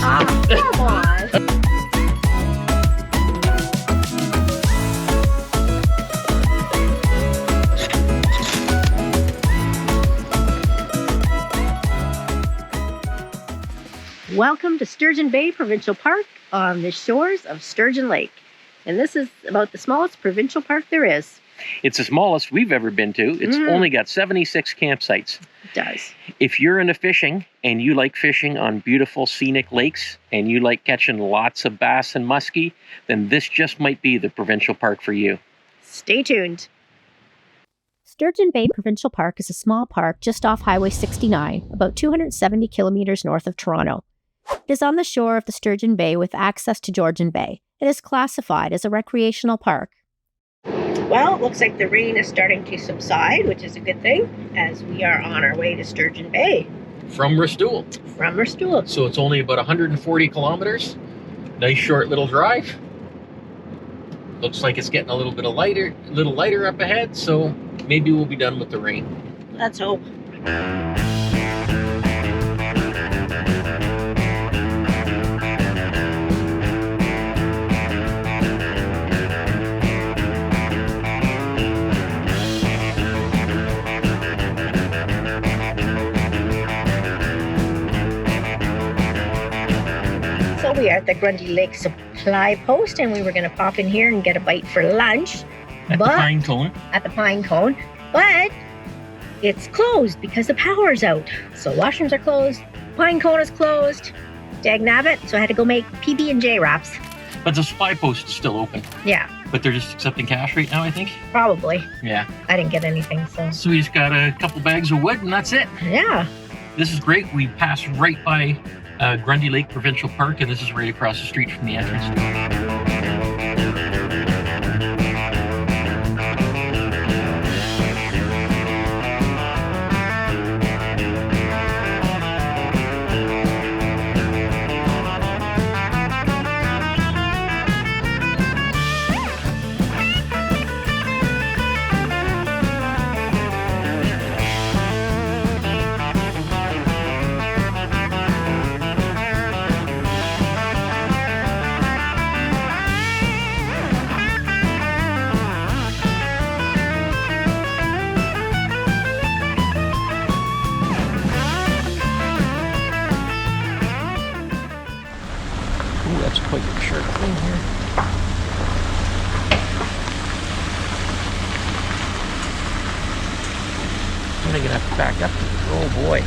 Ah, come on. Welcome to Sturgeon Bay Provincial Park on the shores of Sturgeon Lake. And this is about the smallest provincial park there is. It's the smallest we've ever been to. It's only got 76 campsites. It does. If you're into fishing and you like fishing on beautiful scenic lakes and you like catching lots of bass and muskie, then this just might be the provincial park for you. Stay tuned. Sturgeon Bay Provincial Park is a small park just off Highway 69, about 270 kilometers north of Toronto. It is on the shore of the Sturgeon Bay with access to Georgian Bay. It is classified as a recreational park. Well, it looks like the rain is starting to subside, which is a good thing, as we are on our way to Sturgeon Bay. From Restoule. From Restoule. So it's only about 140 kilometers. Nice short little drive. Looks like it's getting a little lighter up ahead, so maybe we'll be done with the rain. Let's hope. So we are at the Grundy Lake Supply Post, and we were going to pop in here and get a bite for lunch. At the Pine Cone. At the Pine Cone. But it's closed because the power's out. So washrooms are closed. Pine Cone is closed. Dagnabbit. So I had to go make PB&J wraps. But the supply post is still open. Yeah, But they're just accepting cash right now, I think. probably. Yeah. I didn't get anything, so. So we just got a couple bags of wood and that's it. Yeah. This is great. We passed right by Grundy Lake Provincial Park, and this is right across the street from the entrance. Ooh, that's quite a sharp thing here. I'm gonna have to back up to this. Oh boy,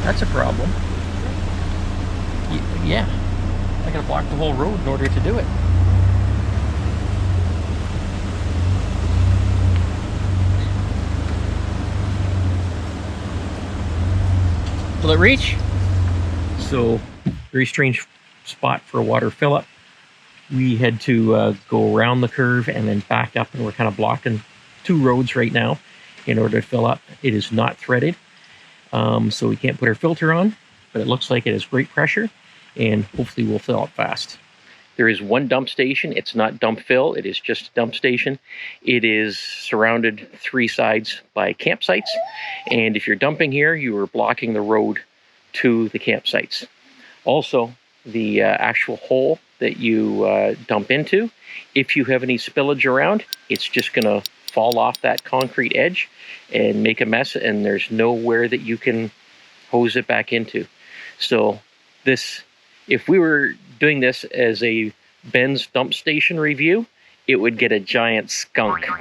that's a problem. Yeah, I gotta block the whole road in order to do it. Will it reach? So, very strange spot for a water fill up. We had to go around the curve and then back up, and we're kind of blocking two roads right now in order to fill up. It is not threaded, so we can't put our filter on, but it looks like it has great pressure, and hopefully we'll fill up fast. There is one dump station. It's not dump fill. It is just a dump station. It is surrounded three sides by campsites, and if you're dumping here, you are blocking the road to the campsites. Also, the actual hole that you dump into, if you have any spillage around, it's just going to fall off that concrete edge and make a mess, and there's nowhere that you can hose it back into. So this, if we were doing this as a Ben's dump station review, it would get a giant skunk. This is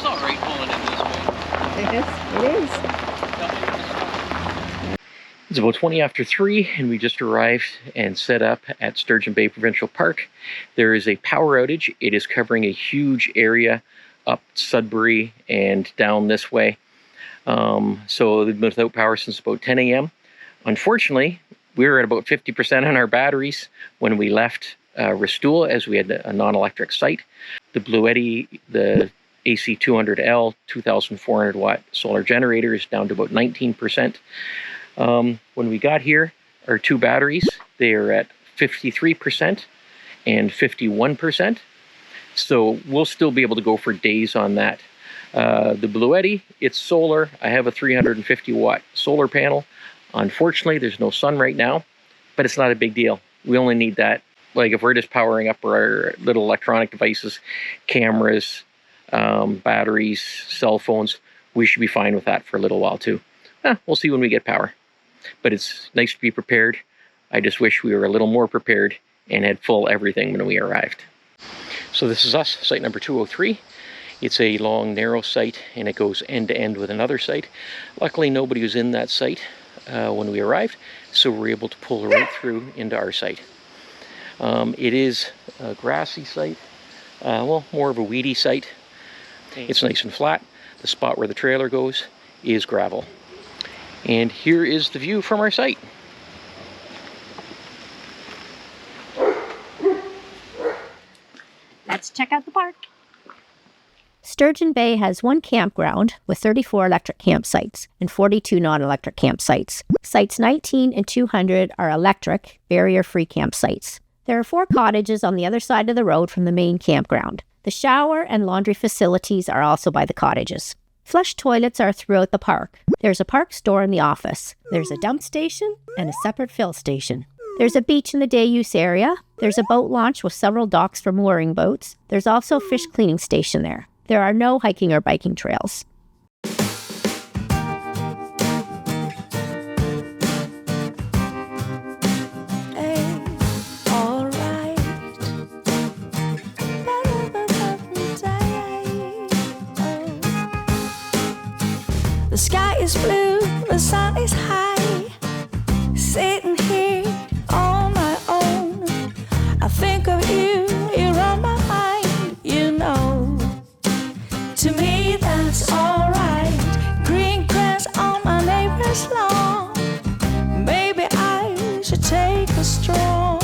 all right pulling in this way. I guess it is. It's about 20 after 3, and we just arrived and set up at Sturgeon Bay Provincial Park. There is a power outage. It is covering a huge area up Sudbury and down this way. So they've been without power since about 10 a.m. Unfortunately, we were at about 50% on our batteries when we left Restoule, as we had a non-electric site. The Bluetti, the AC200L 2,400 watt solar generator is down to about 19%. When we got here, our two batteries, they are at 53% and 51%. So we'll still be able to go for days on that. The Bluetti, it's solar. I have a 350 watt solar panel. Unfortunately, there's no sun right now, but it's not a big deal. We only need that. Like if we're just powering up our little electronic devices, cameras, batteries, cell phones, we should be fine with that for a little while too. We'll see when we get power. But it's nice to be prepared. I just wish we were a little more prepared and had full everything when we arrived. So this is us, site number 203. It's a long, narrow site, and it goes end to end with another site. Luckily, nobody was in that site when we arrived, so we're able to pull right through into our site. It is a grassy site, well, more of a weedy site. It's nice and flat. The spot where the trailer goes is gravel. And here is the view from our site. Let's check out the park. Sturgeon Bay has one campground with 34 electric campsites and 42 non-electric campsites. Sites 19 and 200 are electric, barrier-free campsites. There are 4 cottages on the other side of the road from the main campground. The shower and laundry facilities are also by the cottages. Flush toilets are throughout the park. There's a park store in the office. There's a dump station and a separate fill station. There's a beach in the day use area. There's a boat launch with several docks for mooring boats. There's also a fish cleaning station there. There are no hiking or biking trails. The sky is blue, the sun is high. Sitting here on my own, I think of you, you're on my mind, you know. To me that's alright. Green grass on my neighbor's lawn. Maybe I should take a stroll.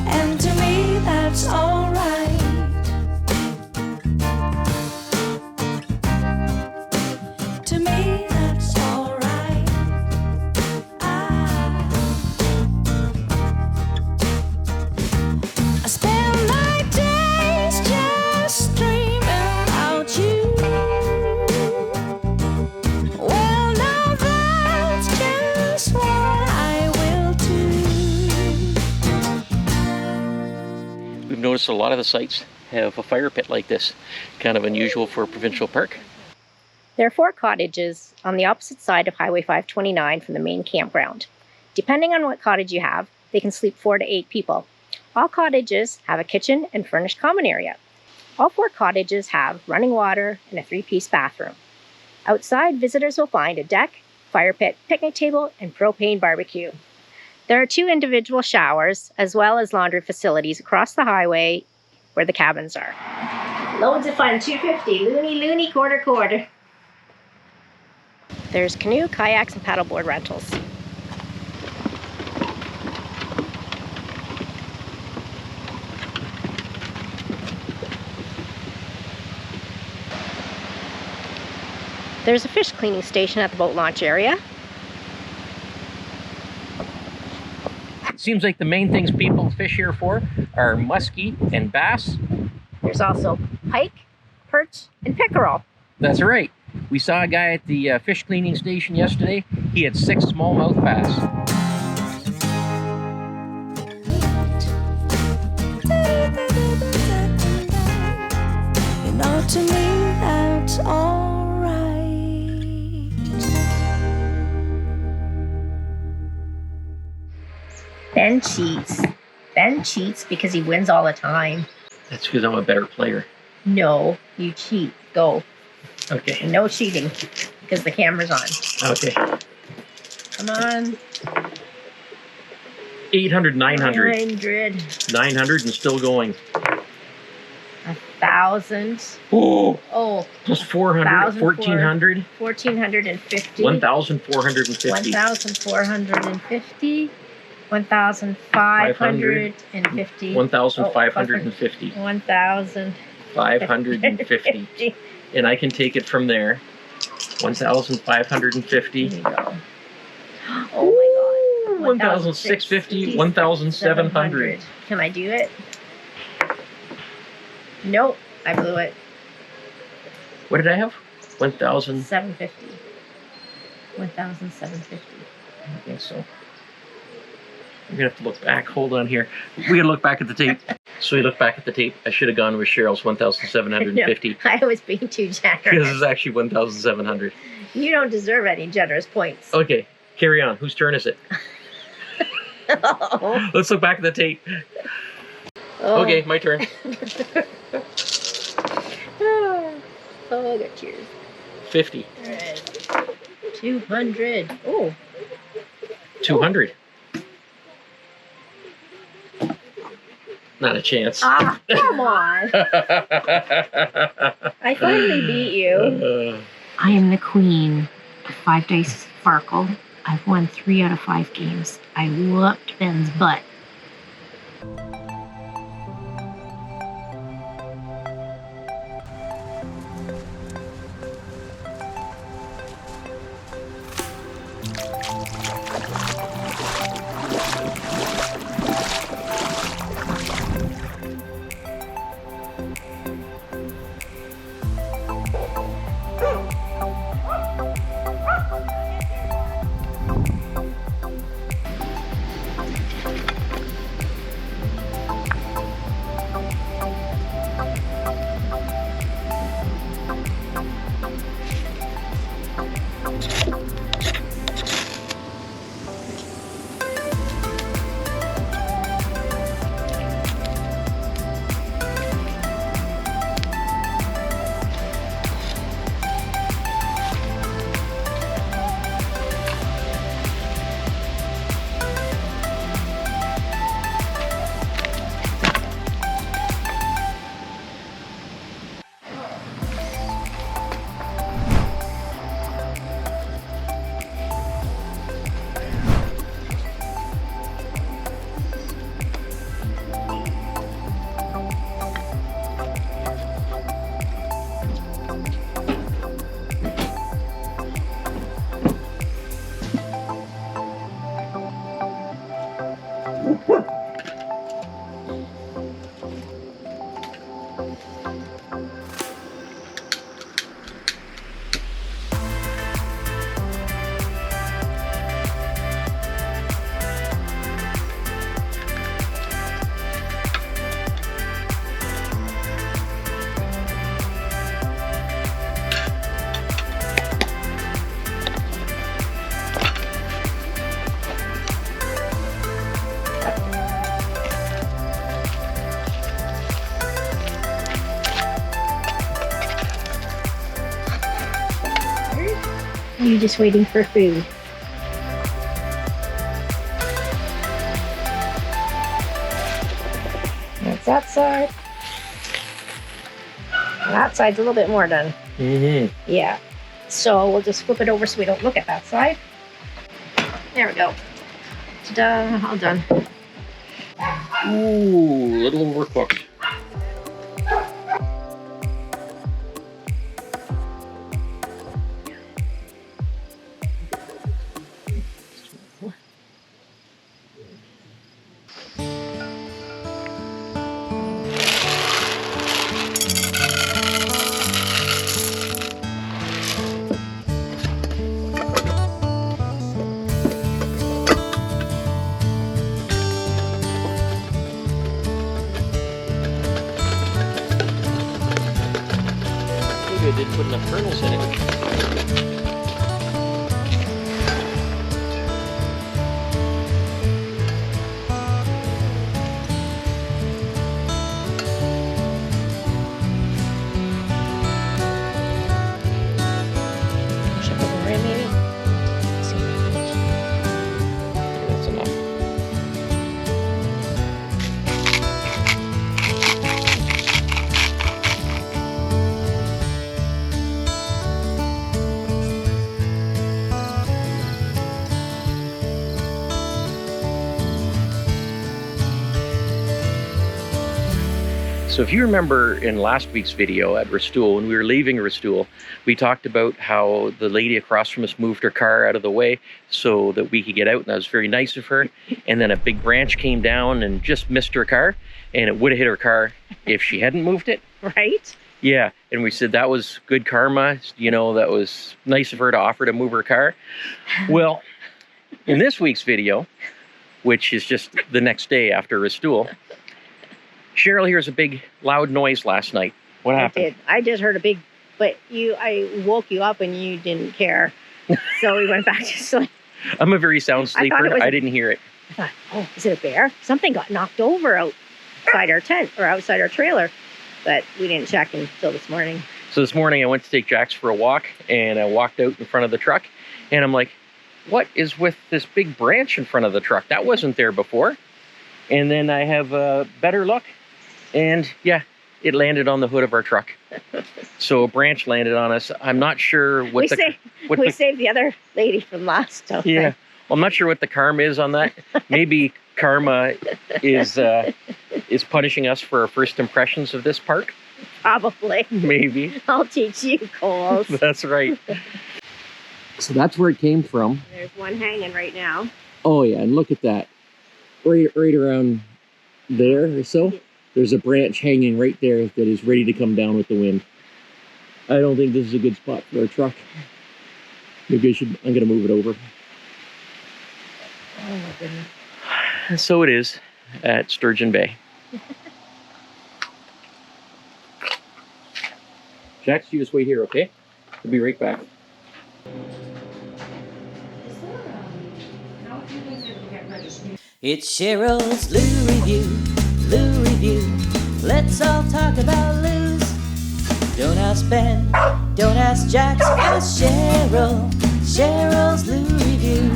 And to me that's alright. To me that's alright. I spend my days just dreaming about you. Well, now that's just what I will do. We've noticed a lot of the sites have a fire pit like this, kind of unusual for a provincial park. There are 4 cottages on the opposite side of Highway 529 from the main campground. Depending on what cottage you have, they can sleep 4 to 8 people. All cottages have a kitchen and furnished common area. All 4 cottages have running water and a 3-piece bathroom. Outside, visitors will find a deck, fire pit, picnic table, and propane barbecue. There are 2 individual showers, as well as laundry facilities across the highway where the cabins are. Loads of fun, $2.50, loony, quarter. There's canoe, kayaks, and paddleboard rentals. There's a fish cleaning station at the boat launch area. It seems like the main things people fish here for are muskie and bass. There's also pike, perch, and pickerel. That's right. We saw a guy at the fish cleaning station yesterday. He had 6 smallmouth bass. You know, to me that's alright. Ben cheats. Ben cheats because he wins all the time. That's because I'm a better player. No, you cheat. Go. Okay. And no cheating because the camera's on. Okay. Come on. 800, 900. 900. 900 and still going. 1,000. Oh, Oh, plus 400, 1,400. 1,450. 1,450. 1,450. 1,550. 1,550. 1,550. And I can take it from there. 1,550. There you go. Oh my God. 1,650. 1,700. Can I do it? Nope, I blew it. What did I have? 1,000. 750. 1,750. I think so. We're gonna have to look back. Hold on here. We gotta look back at the tape. So we look back at the tape. I should have gone with Cheryl's 1,750. I was being too generous. This is actually 1,700. You don't deserve any generous points. Okay, carry on. Whose turn is it? Oh. Let's look back at the tape. Oh. Okay, my turn. Oh, I got cheers. 50. All right. 200. Oh. 200. Not a chance. Ah, come on. I finally beat you. I am the queen of 5 Dice Farkle. I've won 3 out of 5 games. I whooped Ben's butt. You're just waiting for food. That's that side. And that side's a little bit more done. Mm-hmm. Yeah. So we'll just flip it over so we don't look at that side. There we go. Ta-da, all done. Ooh, a little overcooked. Maybe I didn't put enough kernels in it. Should I put more in maybe? See. That's enough. So if you remember in last week's video at Restoule, when we were leaving Restoule, we talked about how the lady across from us moved her car out of the way so that we could get out, and that was very nice of her. And then a big branch came down and just missed her car, and it would have hit her car if she hadn't moved it. Right? Yeah, and we said that was good karma. You know, that was nice of her to offer to move her car. Well, in this week's video, which is just the next day after Restoule, Cheryl hears a big, loud noise last night. What happened? I did. I just heard a big, but I woke you up and you didn't care. So we went back to sleep. I'm a very sound sleeper. I didn't hear it. I thought, oh, is it a bear? Something got knocked over outside our tent or outside our trailer. But we didn't check until this morning. So this morning I went to take Jax for a walk, and I walked out in front of the truck, and I'm like, what is with this big branch in front of the truck? That wasn't there before. And then I have a better look, and yeah, it landed on the hood of our truck. So a branch landed on us. I'm not sure what we saved the other lady from last time. Yeah, well, I'm not sure what the karma is on that. Maybe karma is punishing us for our first impressions of this park. Probably. Maybe. I'll teach you, Coles. That's right. So that's where it came from. There's one hanging right now. Oh yeah, and look at that. Right around there or so. There's a branch hanging right there that is ready to come down with the wind. I don't think this is a good spot for our truck. Maybe I'm gonna move it over. Oh my goodness. So it is at Sturgeon Bay. Jax, you just wait here, okay? We'll be right back. It's Cheryl's Lou Review, Lou Review. Let's all talk about Lou's. Don't ask Ben, don't ask Jax, ask Cheryl. Cheryl's Lou Review.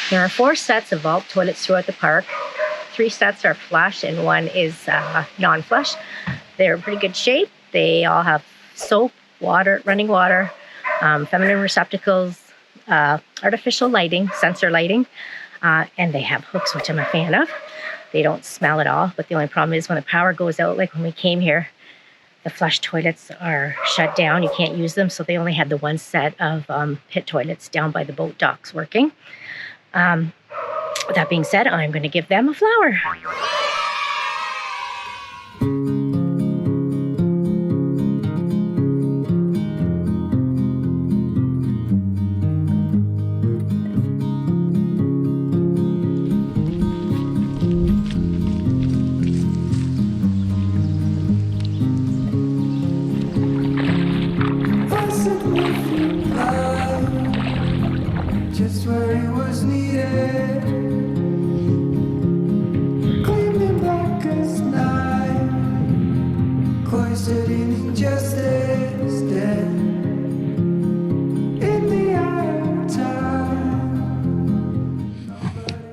There are 4 sets of vault toilets throughout the park. 3 sets are flush and 1 is non-flush. They're in pretty good shape. They all have soap, water, running water, feminine receptacles, artificial lighting, sensor lighting, and they have hooks, which I'm a fan of. They don't smell at all, but the only problem is when the power goes out, like when we came here, the flush toilets are shut down. You can't use them, so they only had the 1 set of pit toilets down by the boat docks working. With that being said, I'm going to give them a flower. Just where it was needed, gleaming black as night, cloistered in injustice, dead in the eye of time.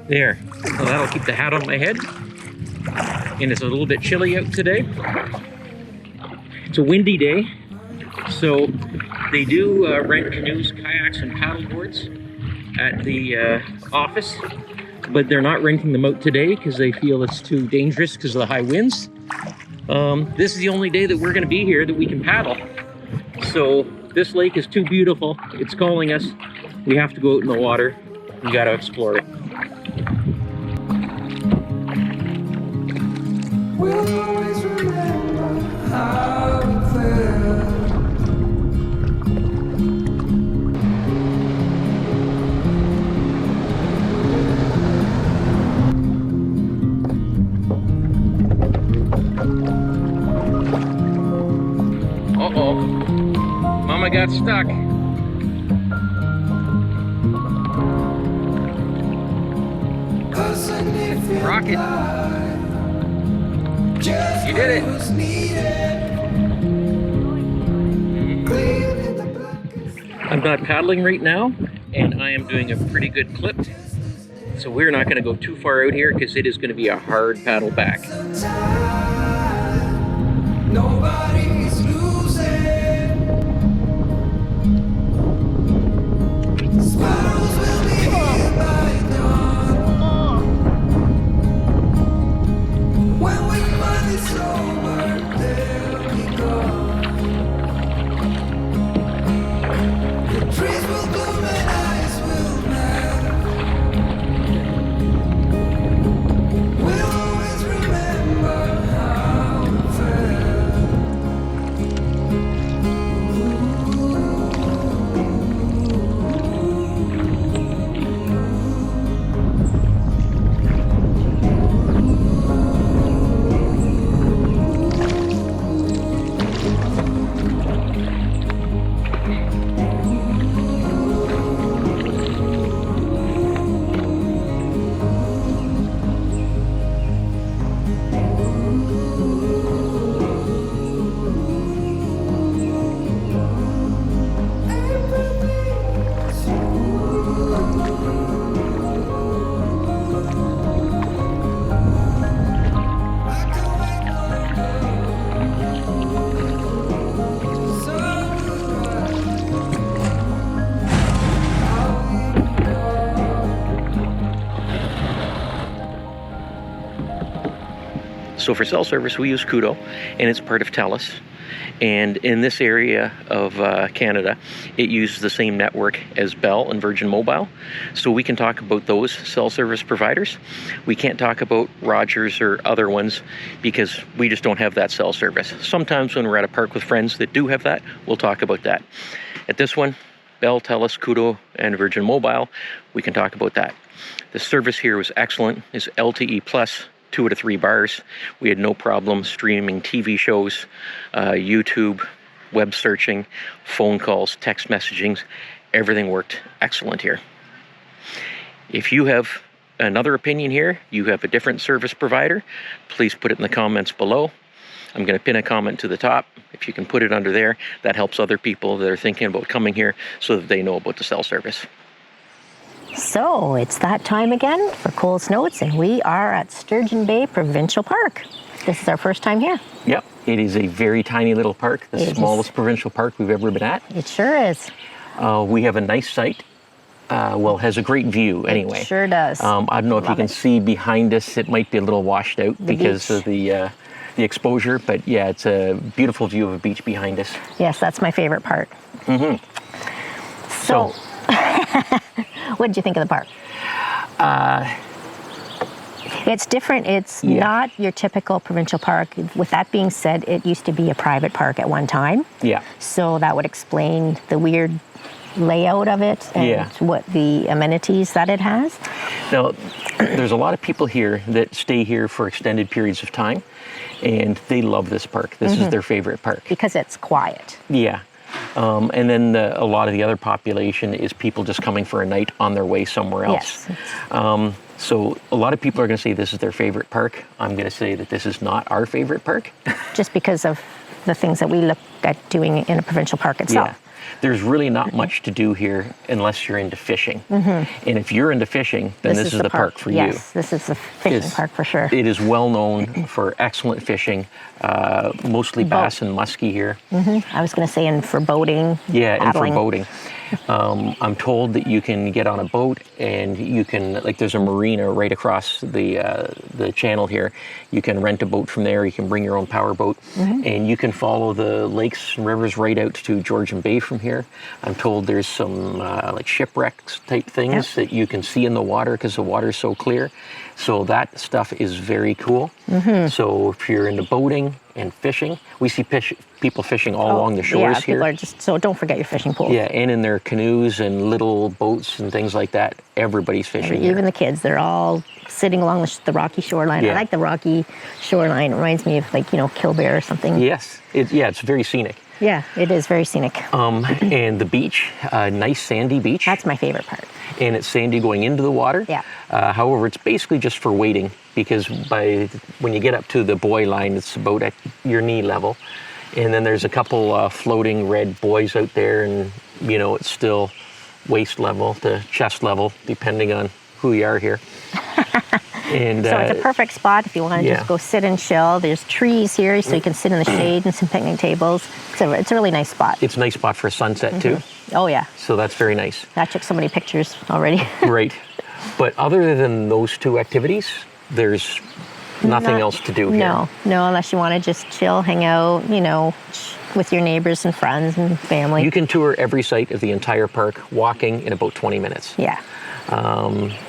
There. Well, that'll keep the hat on my head. And it's a little bit chilly out today. It's a windy day. So they do rent canoes, kayaks, and paddleboards at the office, but they're not renting them out today because they feel it's too dangerous because of the high winds. This is the only day that we're going to be here that we can paddle. So this lake is too beautiful. It's calling us. We have to go out in the water. We got to explore it. We'll always remember how we felt. Uh-oh. Mama got stuck. Rocket. You did it. I'm not paddling right now, and I am doing a pretty good clip. So we're not going to go too far out here because it is going to be a hard paddle back. Nobody's losing. Spirals will be here by dawn. When we find it's over, they'll be gone. The trees will bloom and ice will melt. We'll always remember how So for cell service, we use Koodo, and it's part of TELUS. And in this area of Canada, it uses the same network as Bell and Virgin Mobile. So we can talk about those cell service providers. We can't talk about Rogers or other ones because we just don't have that cell service. Sometimes when we're at a park with friends that do have that, we'll talk about that. At this one, Bell, TELUS, Koodo, and Virgin Mobile, we can talk about that. The service here was excellent. It's LTE Plus, 2 out of 3 bars. We had no problem streaming TV shows, YouTube, web searching, phone calls, text messaging. Everything worked excellent here. If you have another opinion here, you have a different service provider, please put it in the comments below. I'm going to pin a comment to the top. If you can put it under there, that helps other people that are thinking about coming here so that they know about the cell service. So it's that time again for Cole's Notes, and we are at Sturgeon Bay Provincial Park. This is our first time here. Yep, it is a very tiny little park, the smallest provincial park we've ever been at. It sure is. We have a nice site. Well, has a great view anyway. It sure does. I don't know if you can see behind us, it might be a little washed out because of the exposure, but yeah, it's a beautiful view of a beach behind us. Yes, that's my favorite part. Mm-hmm. So what did you think of the park? It's different. It's not your typical provincial park. With that being said, it used to be a private park at one time. Yeah. So that would explain the weird layout of it and what the amenities that it has. Now, there's a lot of people here that stay here for extended periods of time, and they love this park. This is their favorite park. Because it's quiet. Yeah. And then a lot of the other population is people just coming for a night on their way somewhere else. Yes. So a lot of people are going to say this is their favorite park. I'm going to say that this is not our favorite park. Just because of the things that we look at doing in a provincial park itself. Yeah. There's really not much to do here unless you're into fishing. And if you're into fishing, then this is the park for you. Yes, this is the fishing park for sure. It is well known for excellent fishing, mostly bass and muskie here. I was going to say, and for boating. Yeah, paddling. and for boating. I'm told that you can get on a boat and you can, like there's a marina right across the channel here. You can rent a boat from there, you can bring your own power boat, and you can follow the lakes and rivers right out to Georgian Bay from here. I'm told there's some like shipwrecks type things that you can see in the water because the water is so clear. So that stuff is very cool. So if you're into boating and fishing, we see people fishing all along the shores here. People are just, so don't forget your fishing pole. Yeah, and in their canoes and little boats and things like that, everybody's fishing Even here. the kids, they're all sitting along the rocky shoreline. Yeah. I like the rocky shoreline. It reminds me of like, Kilbear or something. Yes, it's very scenic. Yeah, it is very scenic. And the beach, nice sandy beach. That's my favorite part. And it's sandy going into the water. Yeah. However, it's basically just for wading because when you get up to the buoy line, it's about at your knee level. And then there's a couple floating red buoys out there, and it's still waist level to chest level, depending on who you are here. And so it's a perfect spot if you want to just go sit and chill. There's trees here, so you can sit in the shade and some picnic tables. It's a really nice spot. It's a nice spot for a sunset too. Oh yeah. So that's very nice. I took so many pictures already. Right. But other than those two activities, there's nothing else to do here. No, unless you want to just chill, hang out, with your neighbors and friends and family. You can tour every site of the entire park walking in about 20 minutes. Yeah.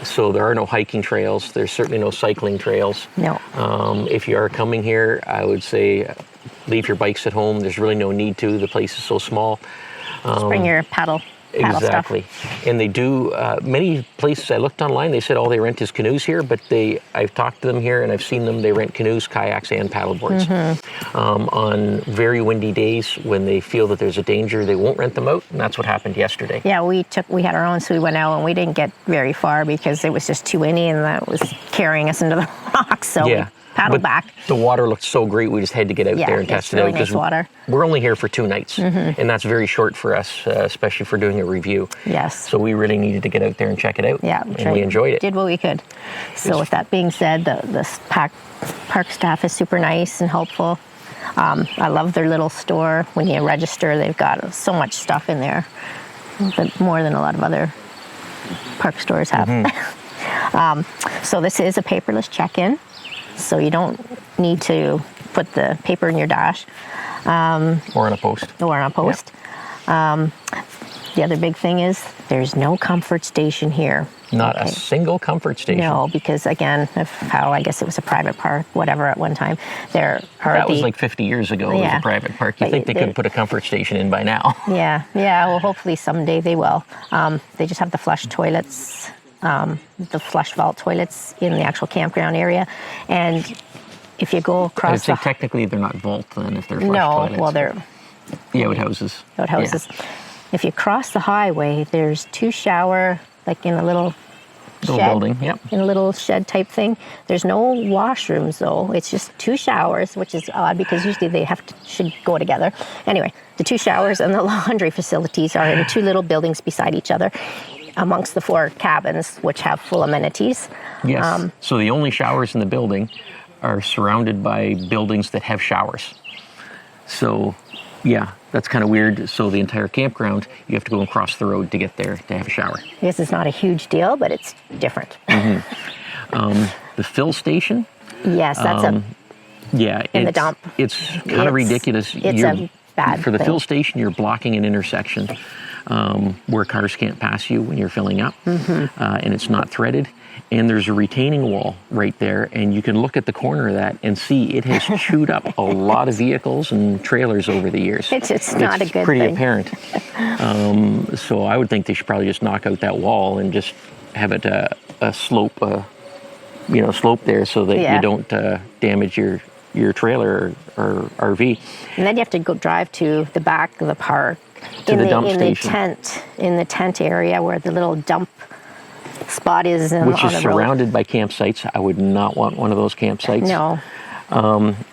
So there are no hiking trails. There's certainly no cycling trails. No. If you are coming here, I would say leave your bikes at home. There's really no need to. The place is so small. Just bring your paddle Exactly. stuff. And they do, many places I looked online, they said all they rent is canoes here, but I've talked to them here and I've seen them, they rent canoes, kayaks, and paddleboards. On very windy days when they feel that there's a danger, they won't rent them out, and that's what happened yesterday. Yeah, we had our own, so we went out and we didn't get very far because it was just too windy and that was carrying us into the rocks, so we paddled back. The water looked so great, we just had to get out there and test it out. Nice water. We're only here for 2 nights, and that's very short for us, especially for doing a review. Yes. So we really needed to get out there and check it out. Yeah, and we enjoyed it. Did what we could. So with that being said, the park staff is super nice and helpful. I love their little store. When you register, they've got so much stuff in there, but more than a lot of other park stores have. So this is a paperless check-in. So you don't need to put the paper in your dash. Or on a post. Or on a post. The other big thing is there's no comfort station here. Not a single comfort station. No, because again, of how I guess it was a private park, whatever, at one time. There are That was like 50 years ago. It was Yeah. a private park. You But think they could put a comfort station in by now? Yeah. Well, hopefully someday they will. They just have the flush toilets, the flush vault toilets in the actual campground area, and if you go I'd across say technically they're not vault then if they're flush toilets. well, they're The outhouses. outhouses. If you cross the highway, there's 2 shower, like in a little Little shed, building, yep. in a little shed type thing. There's no washrooms though. It's just 2 showers, which is odd because usually they should go together. Anyway, the 2 showers and the laundry facilities are in 2 little buildings beside each other, amongst the 4 cabins, which have full amenities. Yes. So the only showers in the building are surrounded by buildings that have showers. So, yeah, that's kind of weird. So the entire campground, you have to go and cross the road to get there to have a shower. I guess it's not a huge deal, but it's different. The fill station, Yes, that's in the dump. It's kind of ridiculous. It's a bad For the thing. fill station, you're blocking an intersection where cars can't pass you when you're filling up, and it's not threaded. And there's a retaining wall right there, and you can look at the corner of that and see it has chewed up a lot of vehicles and trailers over the years. It's not a good pretty thing. apparent. So I would think they should probably just knock out that wall and just have it a slope, slope there so that Yeah. you don't damage your trailer or RV. And then you have to go drive to the back of the park To the dump in station. in the tent area where the little dump spot is Which on is the road. surrounded by campsites. I would not want one of those campsites. No,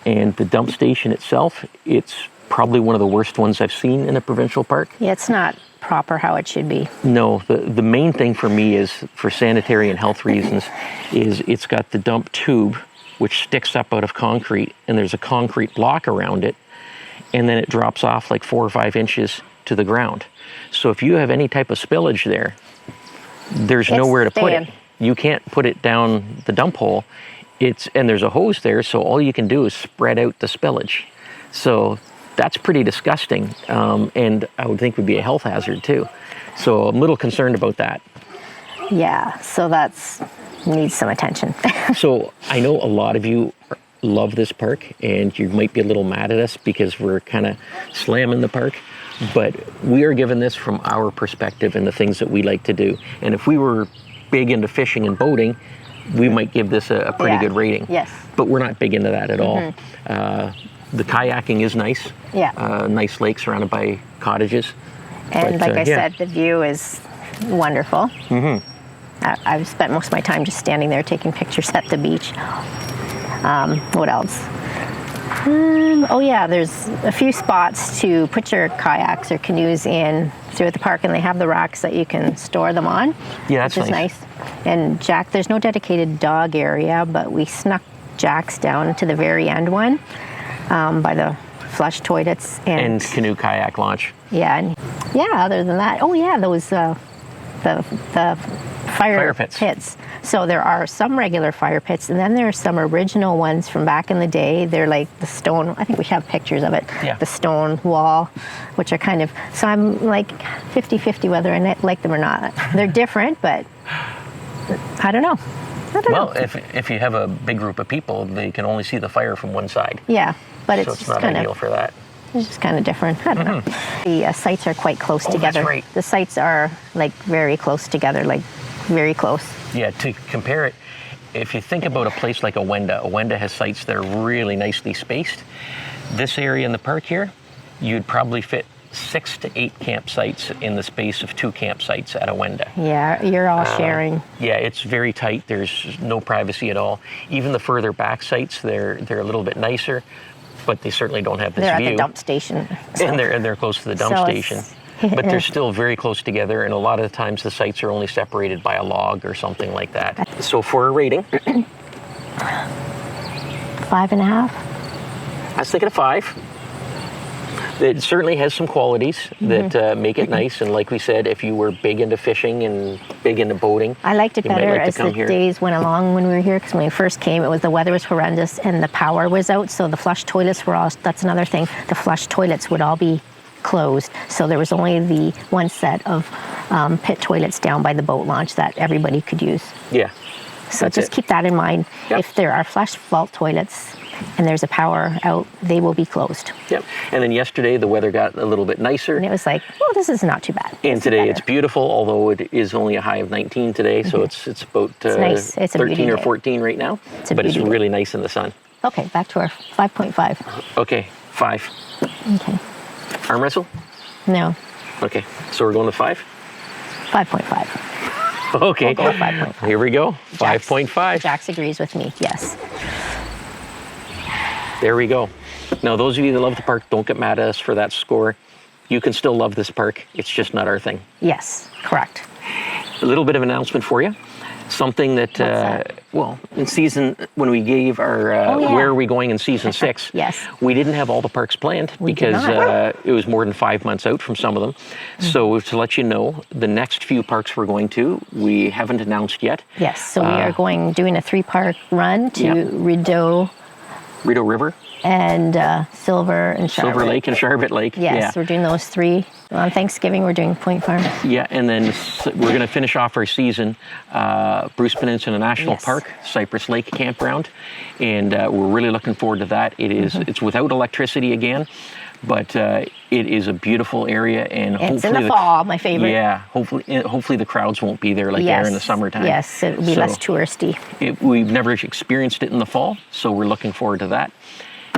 And the dump station itself, it's probably one of the worst ones I've seen in a provincial park. yeah, it's not proper how it should be. No, the main thing for me is, for sanitary and health reasons, is it's got the dump tube, which sticks up out of concrete, and there's a concrete block around it, and then it drops off like 4 or 5 inches to the ground. So if you have any type of spillage there, there's It's nowhere to put it. staying. You can't put it down the dump hole. And there's a hose there, so all you can do is spread out the spillage. So that's pretty disgusting, and I would think would be a health hazard too. So I'm a little concerned about that. Yeah, so that's needs some attention. So I know a lot of you love this park, and you might be a little mad at us because we're kind of slamming the park, but we are giving this from our perspective and the things that we like to do. And if we were big into fishing and boating, we might give this a pretty Yeah. good rating. Yes. But we're not big into that at all. The kayaking is nice. Yeah. Nice lake surrounded by cottages. And But, like I yeah. said, the view is wonderful. I've spent most of my time just standing there taking pictures at the beach. What else? Oh yeah, there's a few spots to put your kayaks or canoes in throughout the park, and they have the racks that you can store them on. Yeah, that's which is nice. And Jack, there's no dedicated dog area, but we snuck Jack's down to the very end one by the flush toilets And canoe kayak launch. other than that, those the fire pits. So there are some regular fire pits, and then there are some original ones from back in the day. They're like the stone, I think we have pictures of it, Yeah. the stone wall, which are kind of, so I'm like 50-50 whether I like them or not. They're different, but I don't know. Well, if you have a big group of people, they can only see the fire from one side. Yeah, but So it's it's just not kind ideal of, for that. it's just kind of different. I don't know. The sites are quite close that's together. right. The sites are like very close together, like very close. Yeah, to compare it, if you think about a place like Owenda has sites that are really nicely spaced. This area in the park here, you'd probably fit 6 to 8 campsites in the space of 2 campsites at Owenda. Yeah, you're all sharing. Yeah, it's very tight. There's no privacy at all. Even the further back sites, they're a little bit nicer, but they certainly don't have this They're view. at the dump station. And they're close to the dump So station. it's- But they're still very close together, and a lot of the times the sites are only separated by a log or something like that. So for a rating, 5.5. I was thinking of 5. It certainly has some qualities that make it nice. And like we said, if you were big into fishing and big into boating, I liked it you might better like to as come the here. days went along when we were here, because when we first came, the weather was horrendous and the power was out, so the flush toilets were all, that's another thing, the flush toilets would all be closed, so there was only the one set of pit toilets down by the boat launch that everybody could use. Yeah. So That's just it. keep that in mind. Yep. If there are flush vault toilets and there's a power out, they will be closed. Yep. And then yesterday the weather got a little bit nicer. And it was like, well, this is not too bad. And This is today it's better. beautiful, although it is only a high of 19 today, so it's about nice. It's a 13 beauty or day. 14 right now. It's a But it's beauty day. really nice in the sun. Okay, back to our 5.5. Okay, 5. Okay. Arm wrestle? No, Okay, so we're going to 5? 5.5. Okay, We'll go with 5.5. here we go. Jax- 5.5. Jax agrees with me, yes. There we go. Now, those of you that love the park, don't get mad at us for that score. You can still love this park. It's just not our thing. Yes, correct. A little bit of an announcement for you. Something that, that? well, in season, when we gave our Oh, yeah. Where Are We Going in season 6, Yes. we didn't have all the parks planned We did because not. it was more than 5 months out from some of them. So to let you know, the next few parks we're going to, we haven't announced yet. Yes, so we are doing a 3-park run to Yep. Rideau Rideau River, and Silver and Charlotte. Silver Lake, and Charlotte Lake. Yes, we're doing those 3. On Thanksgiving, we're doing Point Farm. Yeah, and then we're going to finish off our season, Bruce Peninsula National Yes. Park, Cypress Lake Campground, and we're really looking forward to that. It is, it's without electricity again, but it is a beautiful area, and It's in hopefully the fall, my favorite. Yeah, hopefully the crowds won't be there like they are in the summertime. Yes, it will be So less touristy. we've never experienced it in the fall, so we're looking forward to that.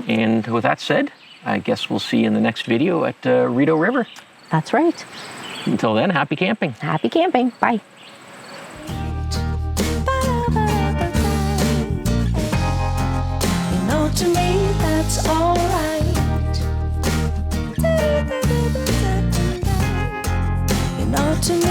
And with that said, I guess we'll see you in the next video at Rideau River. That's right. Until then, happy camping. Happy camping. Bye. You know, to me, that's alright. You know, to me.